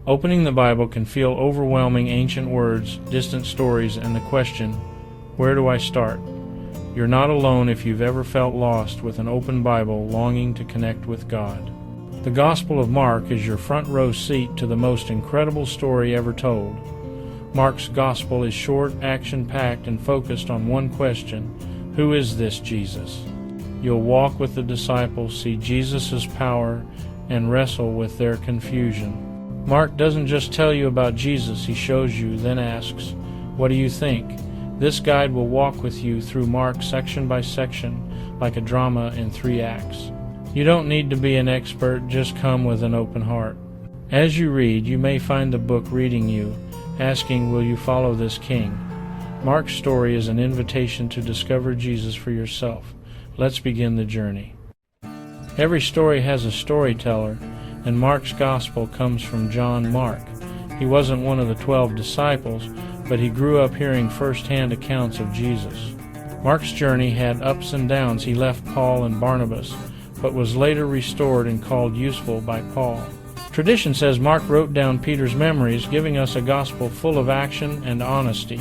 Opening the Bible can feel overwhelming: ancient words, distant stories, and the question, where do I start? You're not alone if you've ever felt lost with an open Bible longing to connect with God. The Gospel of Mark is your front row seat to the most incredible story ever told. Mark's Gospel is short, action-packed, and focused on one question: who is this Jesus? You'll walk with the disciples, see Jesus' power, and wrestle with their confusion. Mark doesn't just tell you about Jesus, he shows you, then asks, what do you think? This guide will walk with you through Mark section by section, like a drama in 3 acts. You don't need to be an expert, just come with an open heart. As you read, you may find the book reading you, asking, will you follow this king? Mark's story is an invitation to discover Jesus for yourself. Let's begin the journey. Every story has a storyteller, and Mark's Gospel comes from John Mark. He wasn't one of the 12 disciples, but he grew up hearing first-hand accounts of Jesus. Mark's journey had ups and downs. He left Paul and Barnabas, but was later restored and called useful by Paul. Tradition says Mark wrote down Peter's memories, giving us a gospel full of action and honesty.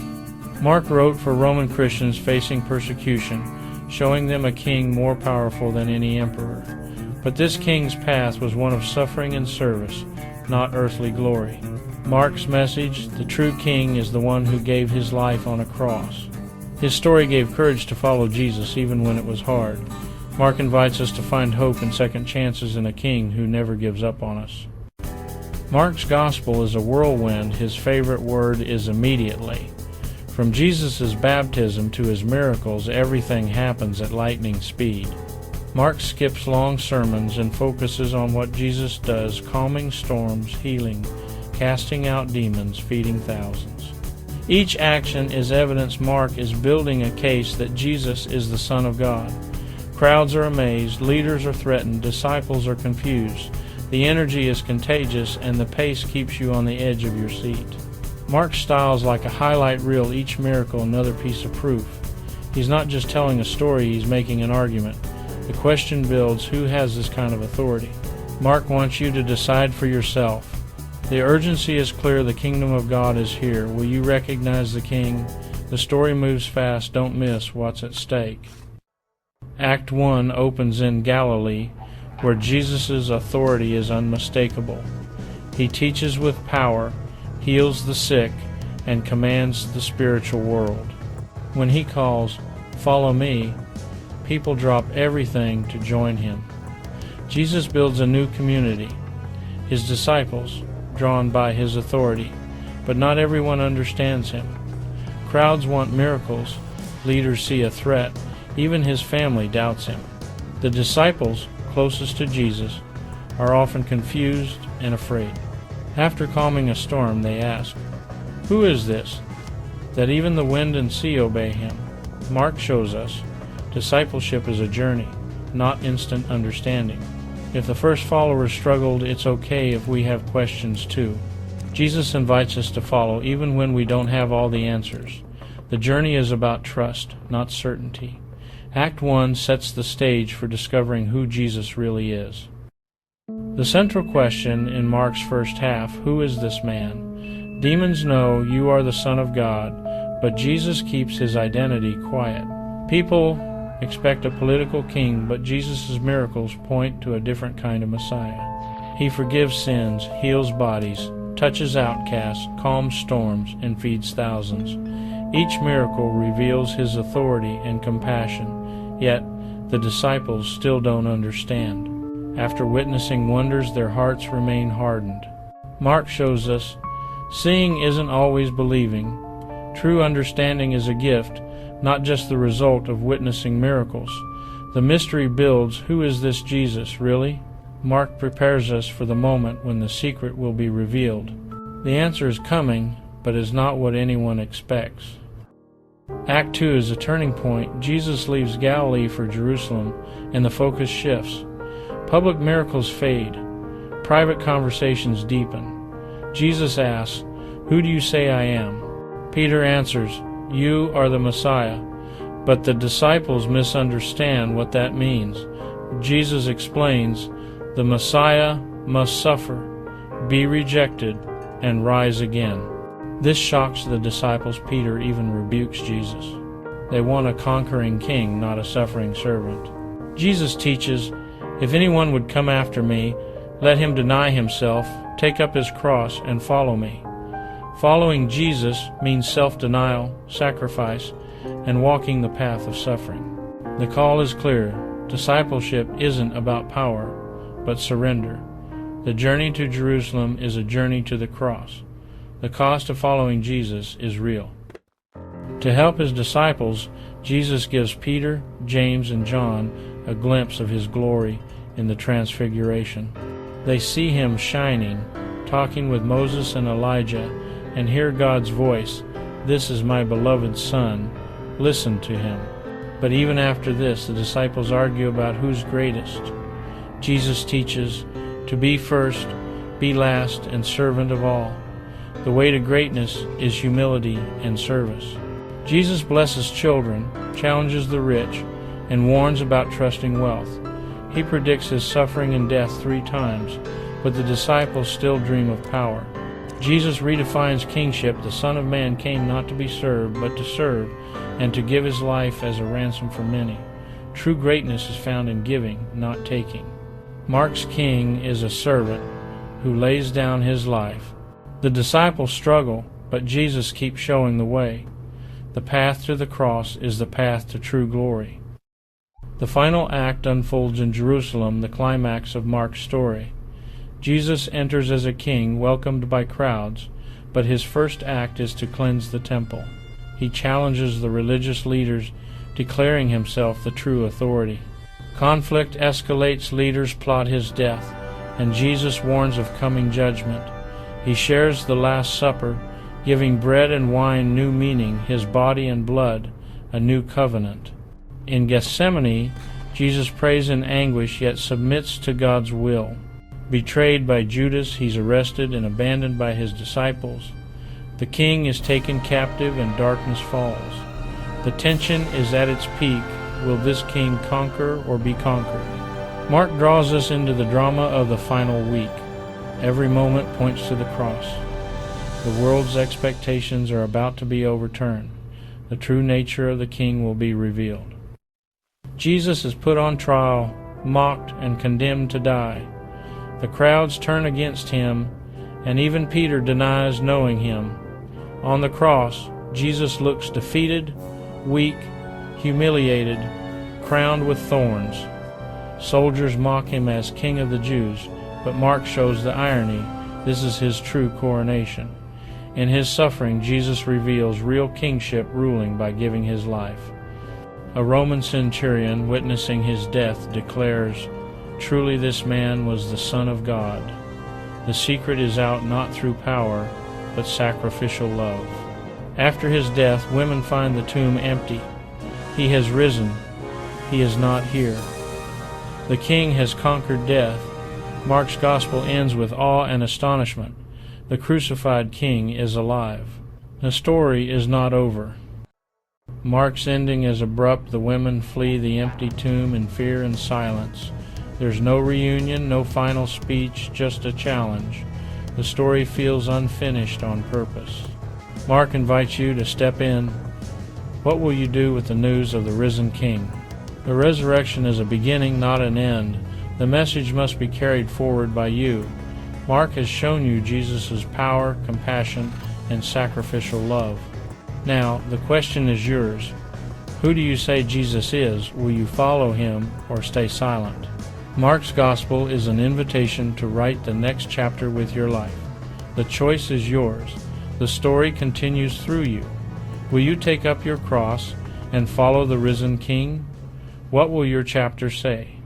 Mark wrote for Roman Christians facing persecution, showing them a king more powerful than any emperor. But this king's path was one of suffering and service, not earthly glory. Mark's message: the true king is the one who gave his life on a cross. His story gave courage to follow Jesus even when it was hard. Mark invites us to find hope and second chances in a king who never gives up on us. Mark's gospel is a whirlwind. His favorite word is immediately. From Jesus' baptism to his miracles, everything happens at lightning speed. Mark skips long sermons and focuses on what Jesus does: calming storms, healing, casting out demons, feeding thousands. Each action is evidence Mark is building a case that Jesus is the Son of God. Crowds are amazed, leaders are threatened, disciples are confused. The energy is contagious, and the pace keeps you on the edge of your seat. Mark's style is like a highlight reel, each miracle another piece of proof. He's not just telling a story, he's making an argument. The question builds: who has this kind of authority? Mark wants you to decide for yourself. The urgency is clear. The kingdom of God is here. Will you recognize the king? The story moves fast. Don't miss what's at stake. Act 1 opens in Galilee, where Jesus' authority is unmistakable. He teaches with power, heals the sick, and commands the spiritual world. When he calls, "Follow me," people drop everything to join him. Jesus builds a new community, his disciples, drawn by his authority, but not everyone understands him. Crowds want miracles, leaders see a threat, even his family doubts him. The disciples, closest to Jesus, are often confused and afraid. After calming a storm, they ask, "Who is this, that even the wind and sea obey him?" Mark shows us discipleship is a journey, not instant understanding. If the first followers struggled, it's okay if we have questions too. Jesus invites us to follow even when we don't have all the answers. The journey is about trust, not certainty. Act 1 sets the stage for discovering who Jesus really is. The central question in Mark's first half: who is this man? Demons know you are the Son of God, but Jesus keeps his identity quiet. People expect a political king, but Jesus' miracles point to a different kind of Messiah. He forgives sins, heals bodies, touches outcasts, calms storms, and feeds thousands. Each miracle reveals his authority and compassion, yet the disciples still don't understand. After witnessing wonders, their hearts remain hardened. Mark shows us seeing isn't always believing. True understanding is a gift, not just the result of witnessing miracles. The mystery builds: who is this Jesus, really? Mark prepares us for the moment when the secret will be revealed. The answer is coming, but is not what anyone expects. Act 2 is a turning point. Jesus leaves Galilee for Jerusalem, and the focus shifts. Public miracles fade. Private conversations deepen. Jesus asks, "Who do you say I am?" Peter answers, "You are the Messiah." But the disciples misunderstand what that means. Jesus explains, the Messiah must suffer, be rejected, and rise again. This shocks the disciples. Peter even rebukes Jesus. They want a conquering king, not a suffering servant. Jesus teaches, "If anyone would come after me, let him deny himself, take up his cross, and follow me." Following Jesus means self-denial, sacrifice, and walking the path of suffering. The call is clear. Discipleship isn't about power, but surrender. The journey to Jerusalem is a journey to the cross. The cost of following Jesus is real. To help his disciples, Jesus gives Peter, James, and John a glimpse of his glory in the Transfiguration. They see him shining, talking with Moses and Elijah, and hear God's voice, "This is my beloved Son, listen to him." But even after this, the disciples argue about who's greatest. Jesus teaches to be first, be last, and servant of all. The way to greatness is humility and service. Jesus blesses children, challenges the rich, and warns about trusting wealth. He predicts his suffering and death 3 times, but the disciples still dream of power. Jesus redefines kingship. The Son of Man came not to be served, but to serve, and to give his life as a ransom for many. True greatness is found in giving, not taking. Mark's king is a servant who lays down his life. The disciples struggle, but Jesus keeps showing the way. The path to the cross is the path to true glory. The final act unfolds in Jerusalem, the climax of Mark's story. Jesus enters as a king, welcomed by crowds, but his first act is to cleanse the temple. He challenges the religious leaders, declaring himself the true authority. Conflict escalates, leaders plot his death, and Jesus warns of coming judgment. He shares the Last Supper, giving bread and wine new meaning, his body and blood, a new covenant. In Gethsemane, Jesus prays in anguish, yet submits to God's will. Betrayed by Judas, he's arrested and abandoned by his disciples. The king is taken captive and darkness falls. The tension is at its peak. Will this king conquer or be conquered? Mark draws us into the drama of the final week. Every moment points to the cross. The world's expectations are about to be overturned. The true nature of the king will be revealed. Jesus is put on trial, mocked, and condemned to die. The crowds turn against him, and even Peter denies knowing him. On the cross, Jesus looks defeated, weak, humiliated, crowned with thorns. Soldiers mock him as King of the Jews, but Mark shows the irony. This is his true coronation. In his suffering, Jesus reveals real kingship, ruling by giving his life. A Roman centurion, witnessing his death, declares, "Truly this man was the Son of God." The secret is out not through power, but sacrificial love. After his death, women find the tomb empty. He has risen. He is not here. The king has conquered death. Mark's gospel ends with awe and astonishment. The crucified king is alive. The story is not over. Mark's ending is abrupt. The women flee the empty tomb in fear and silence. There's no reunion, no final speech, just a challenge. The story feels unfinished on purpose. Mark invites you to step in. What will you do with the news of the risen king? The resurrection is a beginning, not an end. The message must be carried forward by you. Mark has shown you Jesus' power, compassion, and sacrificial love. Now, the question is yours. Who do you say Jesus is? Will you follow him or stay silent? Mark's gospel is an invitation to write the next chapter with your life. The choice is yours. The story continues through you. Will you take up your cross and follow the risen King? What will your chapter say?